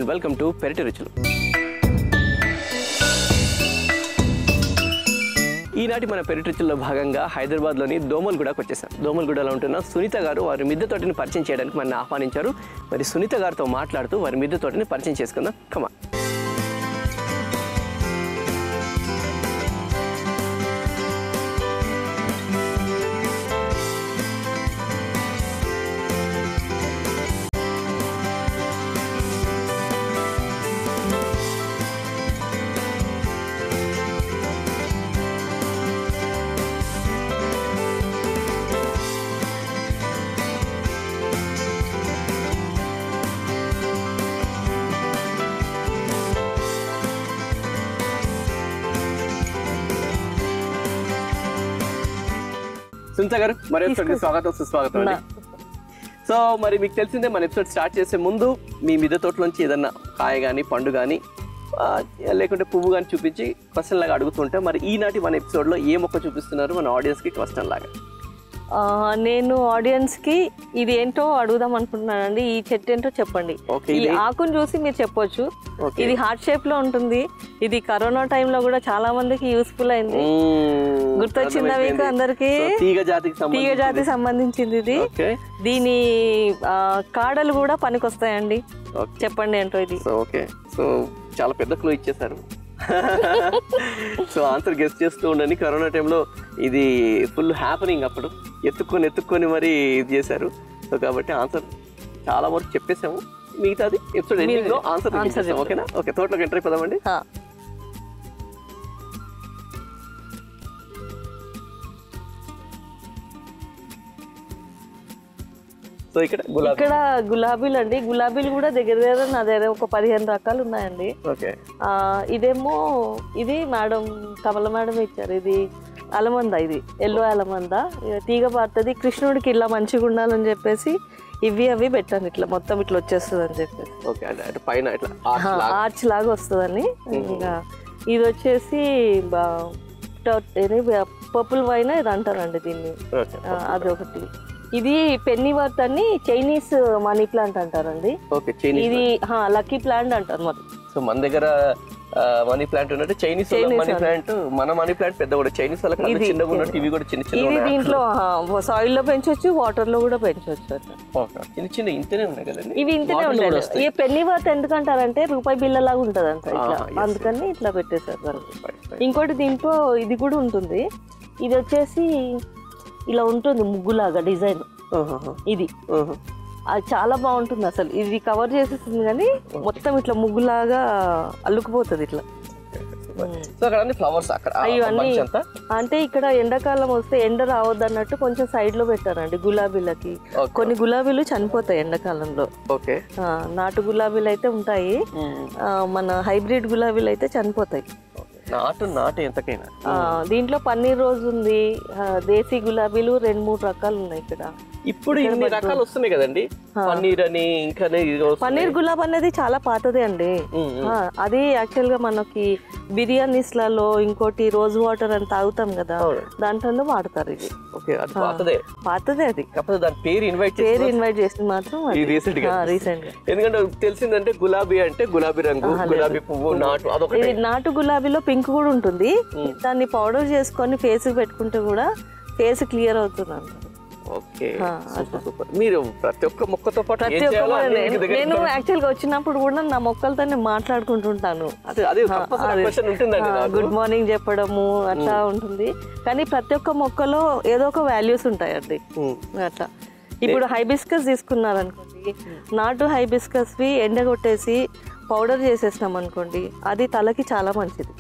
And welcome to పెరటి రుచులు. ఈనాటి మన పెరటి రుచుల్లో భాగంగా హైదరాబాద్లోని దోమల్గూడకు వచ్చేసాం. దోమల్గూడలో ఉంటున్న సునీత గారు వారి మిద్దె తోటని పరిచయం చేయడానికి మనల్ని ఆహ్వానించారు. మరి సునీత గారితో మాట్లాడుతూ వారి మిద్దె తోటని పరిచయం చేసుకుందాం. కమా. సునీత గారు మరి ఎపిసోడ్కి స్వాగతం సుస్వాగతం అండి. సో మరి మీకు తెలిసిందే మన ఎపిసోడ్ స్టార్ట్ చేసే ముందు మీ మిద్దె తోటలోంచి ఏదన్నా కాయ కానీ పండు కానీ లేకుంటే పువ్వు కానీ చూపించి క్వశ్చన్ లాగా అడుగుతుంటే మరి ఈనాటి మన ఎపిసోడ్లో ఏ మొక్క చూపిస్తున్నారు మన ఆడియన్స్కి క్వశ్చన్ లాగా? నేను ఆడియన్స్కి ఇది ఏంటో అడుగుదాం అనుకుంటున్నానండి. ఈ చెట్టు ఏంటో చెప్పండి. ఈ ఆకును చూసి మీరు చెప్పొచ్చు. ఇది హార్ట్ షేప్ లో ఉంటుంది. ఇది కరోనా టైంలో కూడా చాలా మందికి యూస్ఫుల్ అయింది. గుర్తొచ్చిందా మీకు అందరికి? తీగ జాతికి సంబంధించింది ఇది. దీని కాడలు కూడా పనికొస్తాయండి. చెప్పండి ఏంటో ఇది. ఓకే, సో చాలా పెద్ద క్లూ ఇచ్చేసారు. సో ఆన్సర్ గెస్ట్ చేస్తూ ఉండండి. కరోనా టైంలో ఇది ఫుల్ హ్యాపనింగ్. అప్పుడు ఎత్తుక్కొని మరి ఇది చేశారు. సో కాబట్టి ఆన్సర్ చాలా వరకు చెప్పేసాము. మిగతాది ఎపిసోడ్ ఎండింగ్ లో ఆన్సర్. ఓకేనా? ఓకే, తోటలోకి ఎంటర్ అయిపోదామండి. సో ఇక్కడ గులాబీలు అండి. గులాబీలు కూడా దగ్గర నా దగ్గర ఒక 15 రకాలు ఉన్నాయండి. ఇదేమో ఇది మేడం కమల మేడం ఇచ్చారు. ఇది అలమంద, ఇది ఎల్లో అలమంద. తీగ పారుతుంది. కృష్ణుడికి ఇలా మంచిగా ఉండాలని చెప్పేసి అవి పెట్టాను. ఇట్లా మొత్తం ఇట్లా వచ్చేస్తుంది అని చెప్పేసి ఆర్చ్ లాగా వస్తుందని. ఇంకా ఇది వచ్చేసి పర్పుల్ వైన్ ఇది అంటారండి దీన్ని. అది ఒకటి. ఇది పెన్నీవర్త్ అని చైనీస్ మనీ ప్లాంట్ అంటారండి. ఇది లక్కీ ప్లాంట్ అంటారు. మరి సో మన దగ్గర మనీ ప్లాంట్ ఉన్నట్టు చైనీస్ మనీ ప్లాంట్, మన మనీ ప్లాంట్ పెద్ద కూడా చైనీస్ వాళ్ళకి చిన్నగా ఉన్నట్టు ఇవి కూడా చిన్న ఇది దీంట్లో సాయిల్ లో పెంచొచ్చు, వాటర్ లో కూడా పెంచొచ్చు. చిన్న ఇంతనే ఉన్నాయి కదండి. ఇవి ఇంతనే ఉంటాయి. ఈ పెన్నీవర్త్ ఎందుకంటారంటే రూపాయి బిల్ల లాగా ఉంటది అంట, అందుకని ఇట్లా పెట్టేశారు. ఇంకోటి దీంట్లో ఇది కూడా ఉంటుంది. ఇది వచ్చేసి ఇలా ఉంటుంది ముగ్గులాగా డిజైన్. ఇది అది చాలా బాగుంటుంది అసలు. ఇది కవర్ చేసేస్తుంది కానీ మొత్తం ఇట్లా ముగ్గులాగా అల్లుకుపోతుంది ఇట్లా. ఇవన్నీ అంటే ఇక్కడ ఎండాకాలం వస్తే ఎండ రావద్దు అన్నట్టు కొంచెం సైడ్ లో పెట్టారండి గులాబీలకి. కొన్ని గులాబీలు చనిపోతాయి ఎండాకాలంలో. నాటు గులాబీలు అయితే ఉంటాయి, మన హైబ్రిడ్ గులాబీలు అయితే చనిపోతాయి. నాటు ఎంతకైనా. దీంట్లో పన్నీర్ రోజ్ ఉంది, దేశీ గులాబీలు 2-3 రకాలు ఉన్నాయి ఇక్కడ. ఇప్పుడు ఇన్ని రకాలు వస్తున్నాయి కదండి. పన్నీర్ అని ఇంకా పన్నీర్ గులాబ్ అనేది చాలా పాతదే అండి. అది యాక్చువల్ గా మనకి బిర్యానీస్లలో ఇంకోటి రోజ్ వాటర్ అని తాగుతాం కదా, దాంట్లో వాడతారు. ఇది పాతదే. అది పేరు ఇన్వైట్ చేసింది మాత్రం రీసెంట్ గా. ఎందుకంటే తెలిసిందంటే గులాబీ అంటే గులాబీ రంగు, గులాబీ పువ్వు, నాటు. ఇది నాటు గులాబీలో పింక్ కూడా ఉంటుంది. దాన్ని పౌడర్ చేసుకొని ఫేస్ పెట్టుకుంటే కూడా ఫేస్ క్లియర్ అవుతుంది అంటారు. మీరు ప్రతి ఒక్క మొక్కతో పాటు నేను యాక్చువల్ గా వచ్చినప్పుడు కూడా నా మొక్కలతో మాట్లాడుకుంటుంటాను. గుడ్ మార్నింగ్ చెప్పడము అట్లా ఉంటుంది. కానీ ప్రతి ఒక్క మొక్కలో ఏదో ఒక వాల్యూస్ ఉంటాయండి అట్లా. ఇప్పుడు హైబిస్కస్ తీసుకున్నారనుకోండి, నాటు హైబిస్కస్ వి ఎండగొట్టేసి పౌడర్ చేసేసినాం అనుకోండి, అది తలకి చాలా మంచిది.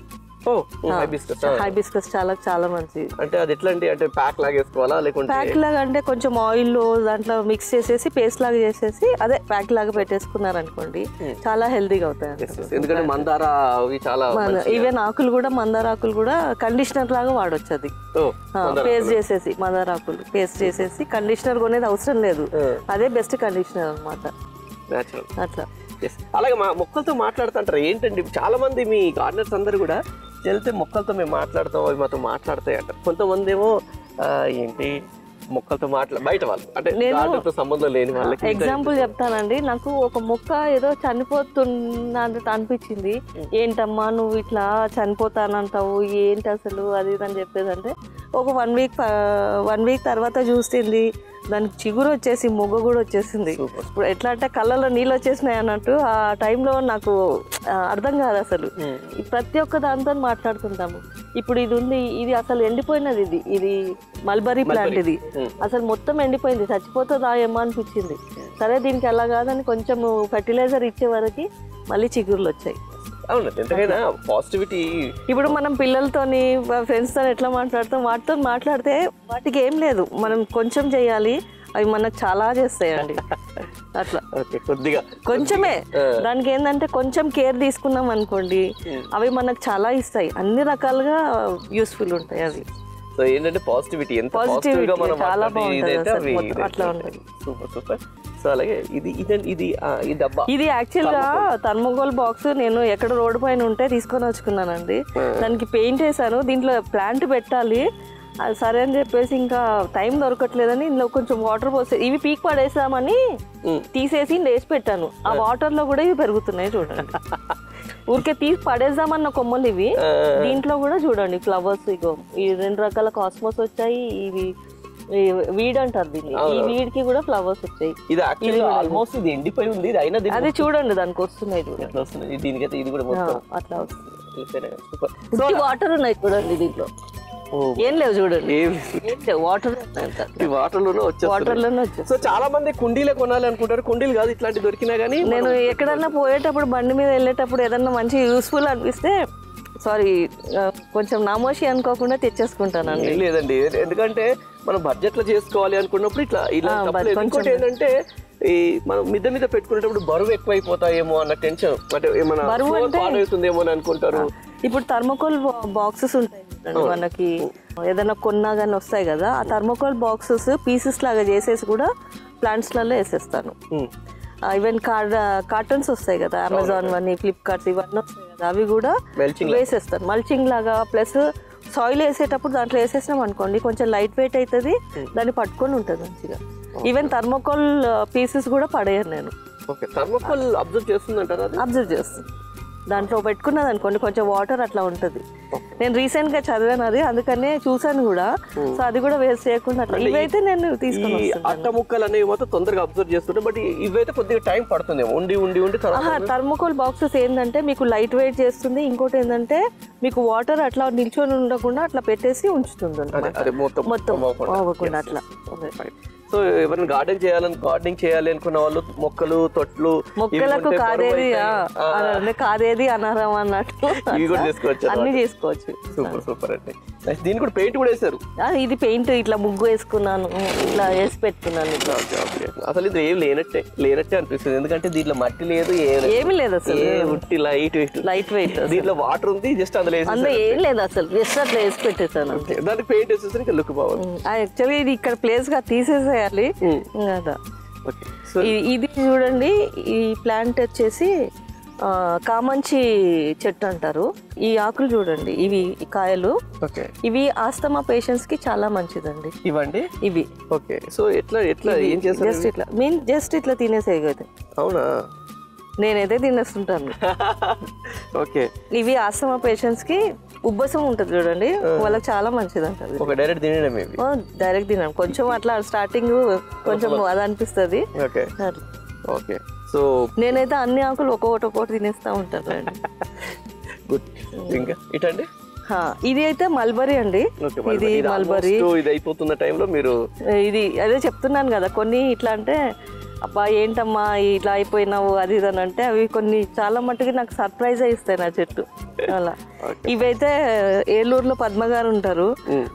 హైబిస్కస్ చాలా మంచిది. అంటే అది ఎట్లా అంటే ప్యాక్ లాగా వేసుకోవాలా లేకుంటే? ప్యాక్ లాగా అంటే కొంచెం ఆయిల్ లో దాంట్లో మిక్స్ చేసేసి పేస్ట్ లాగా చేసేసి అదే ప్యాక్ లాగా పెట్టేసుకున్నారు అనుకోండి, చాలా హెల్దీగా అవుతాయి. ఎందుకంటే మందార ఈవెన్ ఆకులు కూడా, మందార ఆకులు కూడా కండిషనర్ లాగా వాడొచ్చు. అది పేస్ట్ చేసేసి మందార ఆకులు పేస్ట్ చేసేసి కండిషనర్ కొనేది అవసరం లేదు. అదే బెస్ట్ కండిషనర్ అనమాట అట్లా. అలాగే మా మొక్కలతో మాట్లాడుతుంటారు ఏంటండి, చాలా మంది మీ గార్డెనర్స్ అందరు కూడా వెళ్తే మొక్కలతో మేము మాట్లాడతాం, అవి మాతో మాట్లాడతాయి అంటారు. కొంతమంది ఏమో ఏంటి మొక్కలతో బయట వాళ్ళు అంటే గార్డెన్తో సంబంధం లేని వాళ్ళకి ఎగ్జాంపుల్ చెప్తానండి. నాకు ఒక మొక్క ఏదో చనిపోతున్నట్టు అనిపించింది. ఏంటమ్మా నువ్వు ఇట్లా చనిపోతానంటావు, ఏంటి అసలు అది ఇది అని చెప్పేదంటే ఒక 1 వీక్ తర్వాత చూస్తుంది దానికి చిగురు వచ్చేసి మొగ్గ కూడా వచ్చేసింది. ఇప్పుడు ఎట్లా అంటే కళ్ళలో నీళ్ళు వచ్చేసినాయి అన్నట్టు ఆ టైంలో నాకు అర్థం కాదు అసలు. ప్రతి ఒక్క దాంతో మాట్లాడుతుంటాము. ఇప్పుడు ఇది ఉంది, ఇది అసలు ఎండిపోయినది, ఇది మల్బరీ ప్లాంట్, ఇది అసలు మొత్తం ఎండిపోయింది, చచ్చిపోతుందా ఏమో అనిపించింది. సరే దీనికి అలా కాదని కొంచెం ఫెర్టిలైజర్ ఇచ్చే వరకు మళ్ళీ చిగురులు వచ్చాయి. అవును, ఎంతకైనా పాజిటివిటీ. ఇప్పుడు మనం పిల్లలతోని ఫ్రెండ్స్తో ఎట్లా మాట్లాడతాం, వాటితో మాట్లాడితే వాటికి ఏం లేదు, మనం కొంచెం చేయాలి, అవి మనకు చాలా చేస్తాయండి. అట్లా కొద్దిగా కొంచెమే, దానికి ఏంటంటే కొంచెం కేర్ తీసుకున్నాం అనుకోండి అవి మనకు చాలా ఇస్తాయి, అన్ని రకాలుగా యూస్ఫుల్ ఉంటాయి అవి. సో ఏంటంటే పాజిటివిటీ, ఎంత పాజిటివిటీ మనం చాలా బాగుంటుంది అట్లా ఉంటుంది. Super super. సో అలాగే ఇది డబ్బా, ఇది యాక్చువల్ గా థర్మోకోల్ బాక్స్ నేను ఎక్కడ రోడ్డు పైన ఉంటే తీసుకొని వచ్చుకున్నానండి. దానికి పెయింట్ వేసాను, దీంట్లో ప్లాంట్ పెట్టాలి, అది సరే అని చెప్పేసి ఇంకా టైం దొరకట్లేదని ఇందులో కొంచెం వాటర్ పోసి ఇవి పీక్ పడేసామని తీసేసి వేసి పెట్టాను. ఆ వాటర్ లో కూడా ఇవి పెరుగుతున్నాయి చూడండి. ఊరికే తీసి పడేద్దామన్న కొమ్మలు ఇవి, దీంట్లో కూడా చూడండి ఫ్లవర్స్. ఇగో ఈ 2 రకాల కాస్మోస్ వచ్చాయి, ఇవి వీడ్ అంటారు దీన్ని, ఈ వీడ్ కి కూడా ఫ్లవర్స్ వచ్చాయి. ఇది ఆల్మోస్ట్ ఇది ఎండిపోయి ఉంది, అది చూడండి దానికి వస్తున్నాయి చూడండి, దీనికైతే ఇది కూడా మొత్తం అట్లా వస్తుంది. వాటర్ ఉన్నాయి చూడండి దీంట్లో, ఏం లేవు చూడండి, వాటర్ వాటర్లోనే వచ్చేస్తాయి. సో చాలా మంది కుండీలే కొనాలి అనుకుంటారు, కుండీలు కాదు ఇట్లాంటి దొరికినా కానీ. నేను ఎక్కడన్నా పోయేటప్పుడు బండి మీద వెళ్ళేటప్పుడు ఏదన్నా మంచి యూస్ఫుల్ అనిపిస్తే కొంచెం నామోషి అనుకోకుండా తెచ్చేసుకుంటానండి. లేదండి, ఎందుకంటే మనం బడ్జెట్ లో చేసుకోవాలి అనుకున్నప్పుడు ఇట్లా ఇంకోటి ఏంటంటే ఈ మనం మిద్ద మీద పెట్టుకునేటప్పుడు బరువు ఎక్కువైపోతాయేమో అన్న టెన్షన్, అంటే ఏమన్నా పాడవుతుందేమో అని అనుకుంటారు. ఇప్పుడు థర్మోకోల్ బాక్సెస్ ఉంటాయి మనకి, ఏదైనా కొన్నా కానీ వస్తాయి కదా, ఆ థర్మోకోల్ బాక్సెస్ పీసెస్ లాగా చేసేసి కూడా ప్లాంట్స్ లలో వేసేస్తాను. ఈవెన్ కార్టన్స్ వస్తాయి కదా, అమెజాన్ అని, ఫ్లిప్కార్ట్స్ ఇవన్నీ వస్తాయి కదా, అవి కూడా వేసేస్తాను మల్చింగ్ లాగా. ప్లస్ సాయిల్ వేసేటప్పుడు దాంట్లో వేసేసినాం అనుకోండి కొంచెం లైట్ వెయిట్ అవుతుంది, దాన్ని పట్టుకొని ఉంటుంది మంచిగా. ఈవెన్ థర్మోకోల్ పీసెస్ కూడా పడేయను నేను. Thermocol observe చేస్తుందంటారా? అబ్జర్వ్ చేస్తుంది, దాంట్లో పెట్టుకున్నది అనుకోండి కొంచెం వాటర్ అట్లా ఉంటుంది. నేను రీసెంట్ గా చదివాను అది, అందుకనే చూసాను కూడా. సో అది కూడా వేస్ట్ చేయకుండా అట్లా ఇవైతే నేను తీసుకుని అట్ట ముక్కలు అనేవి మాత్రం తొందరగా అబ్జర్వ్ చేస్తుంటాయి, బట్ ఇవైతే కొద్దిగా టైం పడుతుంది ఉండి ఉండి ఉండి. థర్మోకోల్ బాక్సెస్ ఏంటంటే మీకు లైట్ వెయిట్ చేస్తుంది, ఇంకోటి ఏంటంటే మీకు వాటర్ అట్లా నిల్చొని ఉండకుండా అట్లా పెట్టేసి ఉంచుతుంది మొత్తం అవ్వకుండా అట్లా. సో ఎవరైనా గార్డెనింగ్ చేయాలి అనుకున్న వాళ్ళు మొక్కలకు కాదేది అనరం అన్నట్టు ఇవి కూడా చేసుకోవచ్చు, అన్ని చేసుకోవచ్చు. సూపర్ సూపర్ అండి. దీని కూడా పెయింట్ కూడా వేసారు. ఇది పెయింట్ ఇట్లా ముగ్గు వేసుకున్నాను, ఇట్లా వేసి పెట్టుకున్నాను. అసలు ఇది ఏం లేనట్టే అనిపిస్తుంది, ఎందుకంటే దీంట్లో మట్టి లేదు, ఏమి లేదు అసలు, ఉట్టి లైట్ వెయిట్. దీంట్లో వాటర్ ఉంది, జస్ట్ అందులో ఏం లేదు అసలు, జస్ట్ అట్లా వేసి పెట్టేసాను. దానికి పెయింట్ వేసేసరికి లుక్ బాగుంది. యాక్చువల్లీ ఇది ఇక్కడ ప్లేస్ గా తీసేసేయాలి కదా. ఇది చూడండి, ఈ ప్లాంట్ వచ్చేసి కామంచి చెట్టు అంటారు. ఈ ఆకులు చూడండి, ఇవి కాయలు, ఇవి ఆస్తమా పేషెంట్స్ కి చాలా మంచిదండి. ఇవ్వండి ఇవి. ఓకే, సో ఎట్లా ఏం చేస్తారు? జస్ట్ ఇట్లా తినేసే కదా. అవునా? నేనైతే తినేస్తుంటాను. ఓకే, ఇవి ఆస్తమా పేషెంట్స్ కి ఉబ్బసం ఉంటుంది చూడండి, వాళ్ళకి చాలా మంచిది అంటారు. డైరెక్ట్ తినడం కొంచెం అట్లా స్టార్టింగ్ కొంచెం అది అనిపిస్తుంది. ఓకే, సో నేనైతే అన్ని ఆకులు ఒక్కొక్కటి తినేస్తా ఉంటాను అండి. గుడ్. ఇంకా ఇటండి, ఇది అయితే మల్బరీ అండి. ఇది మల్బరీ. ఇది అయిపోతున్న టైంలో మీరు ఇది అదే చెప్తున్నాను కదా, కొన్ని ఇట్లా అంటే అబ్బా ఏంటమ్మా ఇట్లా అయిపోయినావు అది ఇది అని అంటే, అవి కొన్ని చాలా మట్టుకి నాకు సర్ప్రైజ్ ఇస్తాయి నా చెట్టు అలా. ఇవైతే ఏలూరులో పద్మ గారు ఉంటారు,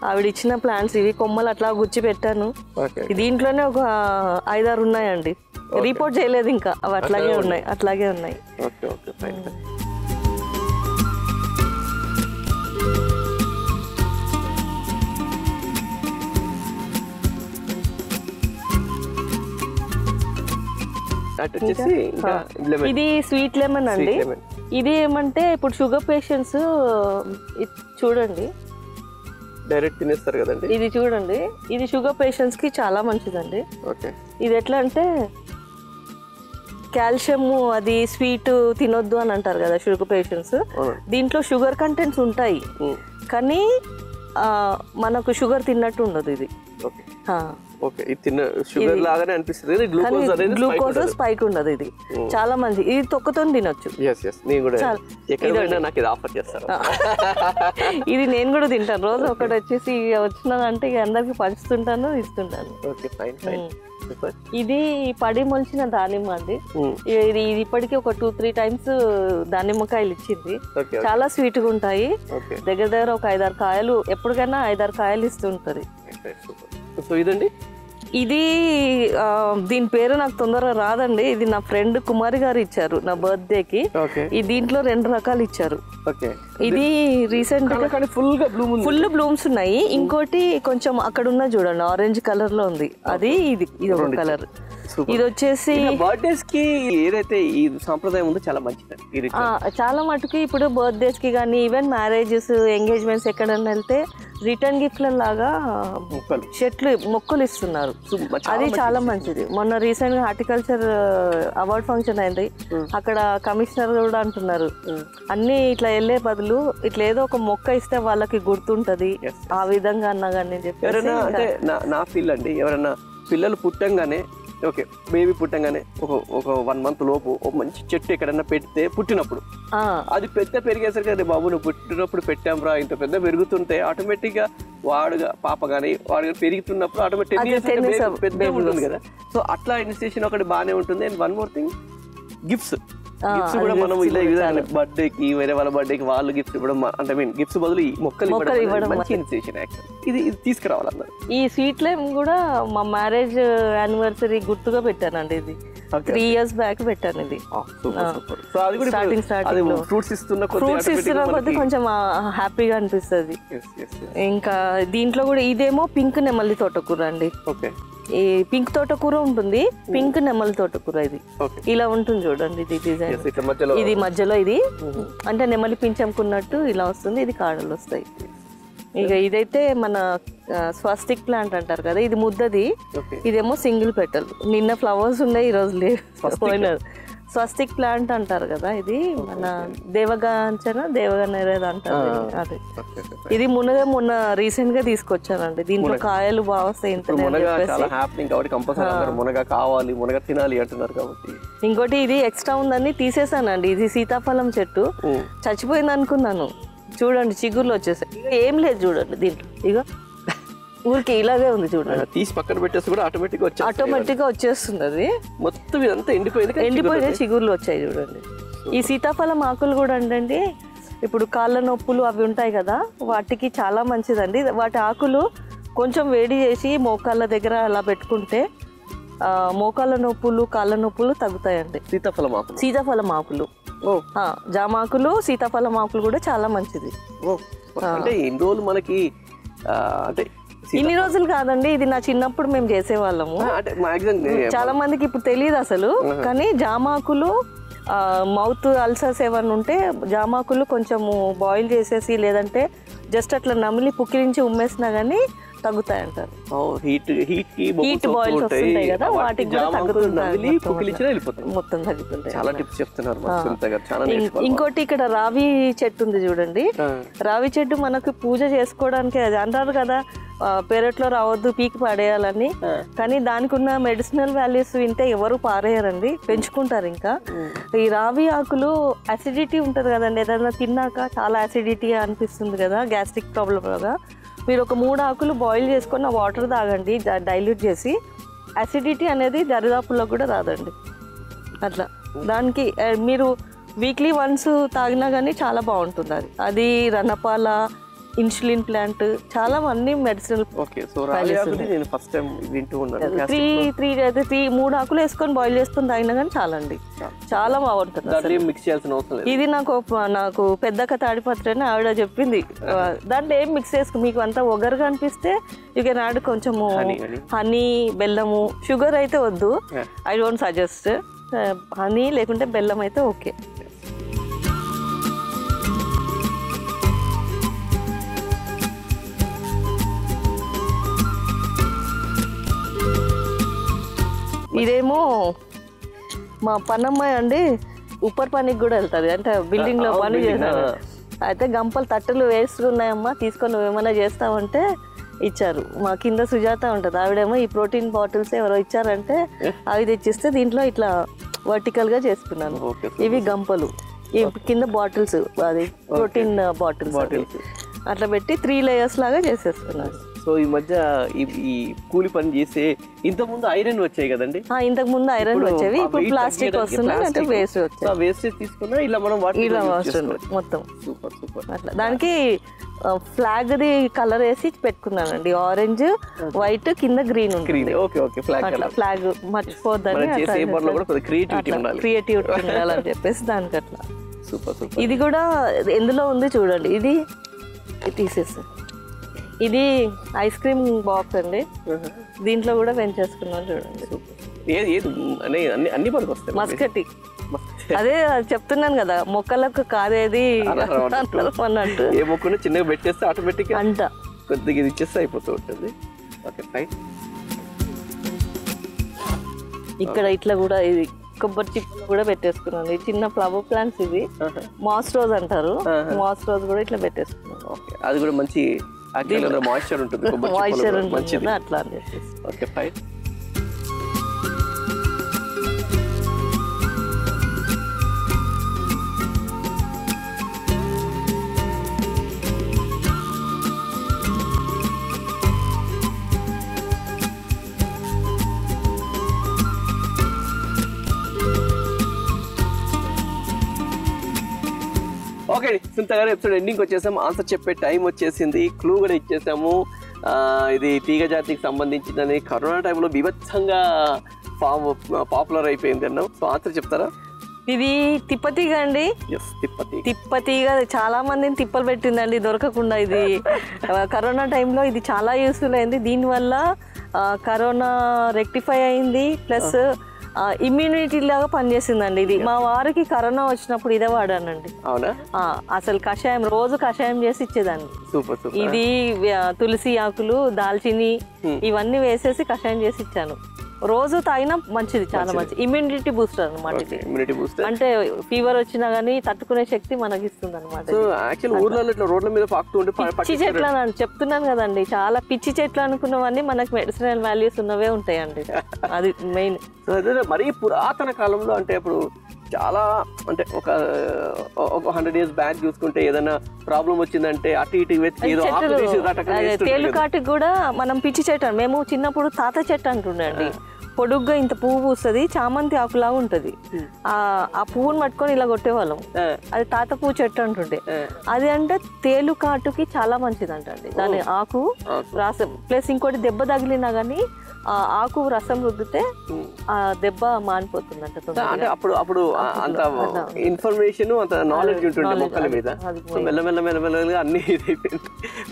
ఆవిడ ఇచ్చిన ప్లాంట్స్ ఇవి, కొమ్మలు అట్లా గుచ్చి పెట్టాను. దీంట్లోనే ఒక 5-6 ఉన్నాయండి, రిపోర్ట్ చేయలేదు ఇంకా, అవి అట్లాగే ఉన్నాయి. ఇది స్వీట్ లెమన్ అండి. ఇది ఏమంటే ఇప్పుడు షుగర్ పేషెంట్స్ చూడండి, డైరెక్ట్ తినేస్తారు కదండి. ఇది చూడండి, ఇది షుగర్ పేషెంట్స్ కి చాలా మంచిదండి. ఓకే. ఇది ఎట్లా అంటే కాల్షియం అది స్వీట్ తినొద్దు అని అంటారు కదా షుగర్ పేషెంట్స్. దీంట్లో షుగర్ కంటెంట్స్ ఉంటాయి కానీ మనకు షుగర్ తిన్నట్టు ఉండదు ఇది. ఓకే, ఇది తిన్న షుగర్ లాగానే అనిపిస్తుంది, గ్లూకోజ్ స్పైక్ ఉండదు. ఇది చాలా మంచి, ఇది తొక్కతో తినొచ్చు. నేను కూడా ఎక్కడ నాకు ఇది ఆఫర్ చేస్తారు. ఇది నేను కూడా తింటాను రోజు ఒకటి వచ్చేసి వచ్చినదంటే ఇక అందరికి పంచుతుంటాను, ఇస్తుంటాను. Okay, fine fine. ఇది పడి మొలిచిన దానిమ్మ అండి. ఇది ఇప్పటికీ ఒక 2-3 టైమ్స్ దానిమ్మకాయలు ఇచ్చింది. చాలా స్వీట్ గా ఉంటాయి. దగ్గర దగ్గర ఒక 5-6 కాయలు, ఎప్పటికైనా 5-6 కాయలు ఇస్తుంటది. సో ఇదండి, ఇది దీని పేరు నాకు తొందరగా రాదండి. ఇది నా ఫ్రెండ్ కుమారి గారు ఇచ్చారు నా బర్త్డేకి. ఈ దీంట్లో 2 రకాలు ఇచ్చారు. ఇది రీసెంట్ గా ఫుల్ బ్లూమ్స్ ఉన్నాయి. ఇంకోటి కొంచెం అక్కడ ఉన్న చూడండి ఆరెంజ్ కలర్ లో ఉంది, అది ఇది ఒక కలర్. ఇది వచ్చేసి బర్త్డేస్ కి ఏదైతే ఈ సాంప్రదాయం ఉందో చాలా మంచిది. చాలా మటుకు ఇప్పుడు బర్త్డేస్ కి కానీ ఈవెన్ మ్యారేజెస్ ఎంగేజ్మెంట్స్ ఎక్కడన్నా వెళ్తే రిటర్న్ గిఫ్ట్ లాగా మొక్కలు ఇస్తున్నారు. అది చాలా మంచిది. మొన్న రీసెంట్ గా హార్టికల్చర్ అవార్డ్ ఫంక్షన్ అయింది, అక్కడ కమిషనర్ కూడా అంటున్నారు అన్ని ఇట్లా వెళ్ళే బదులు ఇట్లా ఏదో ఒక మొక్క ఇస్తే వాళ్ళకి గుర్తుంటది ఆ విధంగా అన్నా కానీ చెప్పి. నా ఫీల్ అండి, ఎవరైనా పిల్లలు పుట్టంగానే ఓకే బేబీ పుట్టంగానే ఒక 1 month లోపు ఒక మంచి చెట్టు ఎక్కడన్నా పెడితే పుట్టినప్పుడు అది పెద్ద పెరిగేసరికి అదే బాబు నువ్వు పుట్టినప్పుడు పెట్టాం రా ఇంత పెద్ద పెరుగుతుంటే ఆటోమేటిక్ గా పాప కానీ వాడు పెరుగుతున్నప్పుడు ఆటోమేటిక్ పెద్ద ఉంటుంది కదా. సో అట్లా ఇనిషియేషన్ ఒకటి బాగానే ఉంటుంది. And one more thing, gifts కూడా మనం ఇలా బర్త్డేకి వేరే వాళ్ళ బర్త్డేకి వాళ్ళు గిఫ్ట్ ఇవ్వడం, అంటే మీన్ గిఫ్ట్స్ బదులు మొక్కలు ఇవ్వడం మంచి ఇనిషియేషన్. ఇది తీసుకురావాలి అన్నారు. ఈ స్వీట్ లైమ్ కూడా మా మ్యారేజ్ యానివర్సరీ గుర్తుగా పెట్టానండి. ఇది 3 years బ్యాక్ పెట్టాను. ఇది ఫ్రూట్స్ ఇస్తున్న కొద్ది కొంచెం హ్యాపీగా అనిపిస్తుంది. ఇంకా దీంట్లో కూడా ఇదేమో పింక్ నెమలి తోటకూర అండి. ఈ పింక్ తోటకూర ఉంటుంది, పింక్ నెమలి తోటకూర. ఇది ఇలా ఉంటుంది చూడండి, ఇది డిజైన్. ఇది మధ్యలో ఇది అంటే నెమలి పింఛంకున్నట్టు ఇలా వస్తుంది, ఇది కాడలు వస్తాయి. ఇక ఇదైతే మన స్వస్తిక్ ప్లాంట్ అంటారు కదా, ఇది ముద్దది. ఇదేమో సింగిల్ పెటల్. నిన్న ఫ్లవర్స్ ఉన్నాయి, ఈరోజు లేదు. స్వస్తిక్ ప్లాంట్ అంటారు కదా, ఇది మన దేవగన్నేరేది అంటారు. అదే ఇది మొన్న రీసెంట్ గా తీసుకొచ్చానండి. దీంట్లో కాయలు బాగా వస్తాయి. ఇంకోటి ఇది ఎక్స్ట్రా ఉందని తీసేసానండి. ఇది సీతాఫలం చెట్టు చచ్చిపోయింది అనుకున్నాను. చూడండి చిగుర్లు వచ్చేసాయి. ఇక ఏం లేదు చూడండి దీంట్లో, ఇక ఊరికి ఇలాగే ఉంది చూడండి. తీసి పక్కన పెట్టేసి కూడా ఆటోమేటిక్ గా వచ్చేస్తుంది. అది మొత్తం ఇదంతా ఎండిపోయిన చిగుర్లు వచ్చాయి చూడండి. ఈ సీతాఫలం ఆకులు కూడా అండి ఇప్పుడు కాళ్ళ నొప్పులు అవి ఉంటాయి కదా, వాటికి చాలా మంచిదండి. వాటి ఆకులు కొంచెం వేడి చేసి మోకాళ్ళ దగ్గర అలా పెట్టుకుంటే మోకాళ్ళ నొప్పులు కాళ్ళ నొప్పులు తగ్గుతాయండి. సీతాఫలం ఆకులు, జామాకులు, సీతాఫలం ఆకులు కూడా చాలా మంచిది. అంటే ఎన్ని రోజులు మనకి, అంటే ఇన్ని రోజులు కాదండి, ఇది నా చిన్నప్పుడు మేము చేసేవాళ్ళము. చాలా మందికి ఇప్పుడు తెలియదు అసలు. కానీ జామాకులు మౌత్ అల్సర్స్ ఏమన్నా ఉంటే జామాకులు కొంచెము బాయిల్ చేసేసి లేదంటే జస్ట్ అట్లా నమిలి పుక్కిరించి ఉమ్మేసినా కానీ తగ్గుతాయి అంటారు. హీట్ బాయిల్స్ వస్తుంటాయి కదా, వాటికి మొత్తం తగ్గుతుంటాయి. ఇంకోటి ఇక్కడ రావి చెట్టు ఉంది చూడండి. రావి చెట్టు మనకు పూజ చేసుకోవడానికి అది అంటారు కదా, పెరట్లో రావద్దు పీకి పాడేయాలని. కానీ దానికి ఉన్న మెడిసినల్ వాల్యూస్ వింటే ఎవరు పారేయారండి, పెంచుకుంటారు. ఇంకా ఈ రావి ఆకులు అసిడిటీ ఉంటుంది కదండి, ఏదైనా తిన్నాక చాలా అసిడిటీ అనిపిస్తుంది కదా గ్యాస్ట్రిక్ ప్రాబ్లం లాగా, మీరు ఒక 3 ఆకులు బాయిల్ చేసుకొని ఆ వాటర్ తాగండి డైల్యూట్ చేసి. అసిడిటీ అనేది దరిదాపుల్లో కూడా రాదండి. అట్లా దానికి మీరు వీక్లీ వన్స్ తాగినా కానీ చాలా బాగుంటుంది. అది రణపాల ఇన్సులిన్ ప్లాంట్ చాలా అన్ని మెడిసినల్. 3 ఆకులు వేసుకొని బాయిల్ చేసుకొని తాగినా కానీ చాలా అండి, చాలా బాగుంటుంది. ఇది నాకు పెద్దక్క తాడిపత్రి అని ఆవిడ చెప్పింది. దాంట్లో ఏం మిక్స్ చేసుకో, మీకు అంతా ఒగరుగా అనిపిస్తే యూ కెన్ యాడ్ కొంచెము హనీ, బెల్లము. షుగర్ అయితే వద్దు, ఐ డోంట్ సజెస్ట్. హనీ లేకుంటే బెల్లం అయితే ఓకే. ఇదేమో మా పనమ్మాయి అండి ఉప్పర్ పనికి కూడా వెళ్తుంది, అంటే బిల్డింగ్ లో పని చేస్తాను. అయితే గంపలు తట్టలు వేస్తున్నాయమ్మా, తీసుకొని నువ్వేమైనా చేస్తావంటే ఇచ్చారు. మా కింద సుజాత ఉంటుంది, ఆవిడేమో ఈ ప్రోటీన్ బాటిల్స్ ఎవరో ఇచ్చారంటే అవి తెచ్చిస్తే దీంట్లో ఇట్లా వర్టికల్ గా చేసుకున్నాను. ఇవి గంపలు, ఈ కింద బాటిల్స్, అది ప్రోటీన్ బాటిల్స్ అట్లా పెట్టి 3 layers లాగా చేసేస్తున్నాను. సో ఈ మధ్య ఈ కూలి పని చేసే ఇంతకుముందు ఐరన్ వచ్చాయి కదండి, ఇంతకు ముందు ఐరన్ వచ్చేవి, ఇప్పుడు ప్లాస్టిక్ వస్తున్నాయి, అంటే వేస్ట్ వచ్చాయి. వేస్టేజ్ తీసుకున్నా ఇలా మనం ఇలా వస్తుంది మొత్తం. Super super. అట్లా దానికి ఫ్లాగ్ ది కలర్ వేసి పెట్టుకున్నానండి, ఆరెంజ్ వైట్ కింద గ్రీన్ ఉంటుంది. ఓకే ఓకే, ఫ్లాగ్ మర్చిపోద్దని క్రియేటివిటీ ఉండాలని చెప్పేసి దానికి అట్లా. Super super. ఇది కూడా ఎందులో ఉంది చూడండి, ఇది తీసేసి ఇది ఐస్ క్రీమ్ బాక్స్ అండి, దీంట్లో కూడా పెంచేసుకున్నాం చూడండి. అన్ని పనికి వస్తాయి. మస్కటి, అదే చెప్తున్నాను కదా మొక్కలకు కాదేది అన్నట్టు. ఏ మొక్కను చిన్నగా పెట్టేస్తే ఆటోమేటిక్ అంట కొద్దిగా ఇది ఇచ్చేస్తే అయిపోతూ ఉంటుంది. Okay fine. ఇక్కడ ఇట్లా కూడా ఇది కొబ్బరి చిప్పలు కూడా పెట్టేసుకున్నాను. చిన్న ఫ్లవర్ ప్లాంట్స్, ఇది మాస్ రోజ్ అంటారు, మాస్ రోజ్ కూడా ఇట్లా పెట్టేసుకున్నాను. ఓకే, అది కూడా మంచి మాయిశ్చర్ ఉంటుంది, మాయిశ్చర్ ఉంటుంది అట్లా అని చెప్పేసి. Okay fine. ఓకే అండి, సునీత గారు ఎపిసోడ్ ఎండింగ్ వచ్చేసాము, ఆన్సర్ చెప్పే టైం వచ్చేసింది, క్లూ కూడా ఇచ్చేసాము. ఇది తీగ జాతికి సంబంధించిందని కరోనా టైంలో బీభత్సంగా పాపులర్ అయిపోయింది అన్నాం. సో ఆన్సర్ చెప్తారా? ఇది తిప్పతీగ అండి. తిప్పతీగ చాలా మందిని తిప్పలు పెట్టిందండి దొరకకుండా. ఇది కరోనా టైంలో ఇది చాలా యూస్ఫుల్ అయింది, దీనివల్ల కరోనా రెక్టిఫై అయింది, ప్లస్ ఇమ్యూనిటీ లాగా పనిచేసిందండి. ఇది మా వారికి కరోనా వచ్చినప్పుడు ఇదే వాడానండి. అవునా? అసలు కషాయం రోజు కషాయం చేసి ఇచ్చేదాన్ని. ఇది తులసి ఆకులు, దాల్చిని ఇవన్నీ వేసేసి కషాయం చేసి ఇచ్చాను. రోజు తాగినా మంచిది, చాలా మంచిది. ఇమ్యూనిటీ బూస్టర్ అనమాట. అంటే ఫీవర్ వచ్చినా గానీ తట్టుకునే శక్తి మనకి ఇస్తుంది అనమాట. పిచ్చి చెట్లు అని చెప్తున్నాను కదండి, చాలా పిచ్చి చెట్లు అనుకున్నవన్నీ మనకి మెడిసినల్ వాల్యూస్ ఉన్నవే ఉంటాయండి, అది మెయిన్. మరీ పురాతన కాలంలో అంటే ఇప్పుడు చాలా అంటే ఒక 100 years బ్యాక్ చూసుకుంటే ఏదైనా ప్రాబ్లం వచ్చిందంటే అటు ఇటు తేలుకాటికి కూడా మనం పిచ్చి చెట్టు, మేము చిన్నప్పుడు తాత చెట్టు అంటుండండి, పొడుగ్గా ఇంత పువ్వు పూస్తుంది, చామంతి ఆకులాగా ఉంటది, ఆ పువ్వుని పట్టుకొని ఇలా కొట్టేవాళ్ళం, అది తాత పువ్వు చెట్టు అంటుండే. అది అంటే తేలుకాటుకి చాలా మంచిది అంటండి, దాని ఆకు రసం, ప్లస్ ఇంకోటి దెబ్బ తగిలినా గానీ ఆకు రసం రుద్దితే ఆ దెబ్బ మానిపోతుందంట. అంటే అప్పుడు అంత ఇన్ఫర్మేషన్, అంత నాలెడ్జ్ ఉంటుంది మొక్కల మీద, మెల్లమెల్లగా అన్ని ఇదైపోయింది.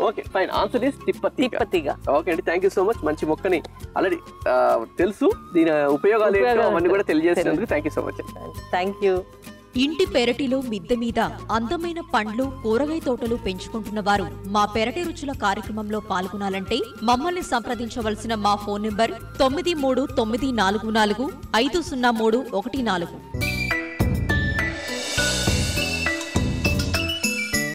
ఓకే ఫైన్, ఆన్సర్ ఇస్ తిప్పతీగ. ఓకే అండి, థ్యాంక్ యూ సో మచ్. మంచి మొక్కని ఆల్రెడీ తెలుసు, దీని ఉపయోగాలు ఏంటో అవన్నీ కూడా తెలియజేసినందుకు thank you so much. Thank you. ఇంటి పెరటిలో మిద్దె మీద అందమైన పండ్లు, కూరగాయ తోటలు పెంచుకుంటున్న వారు మా పెరటి రుచుల కార్యక్రమంలో పాల్గొనాలంటే మమ్మల్ని సంప్రదించవలసిన మా ఫోన్ నంబర్ 9394450314.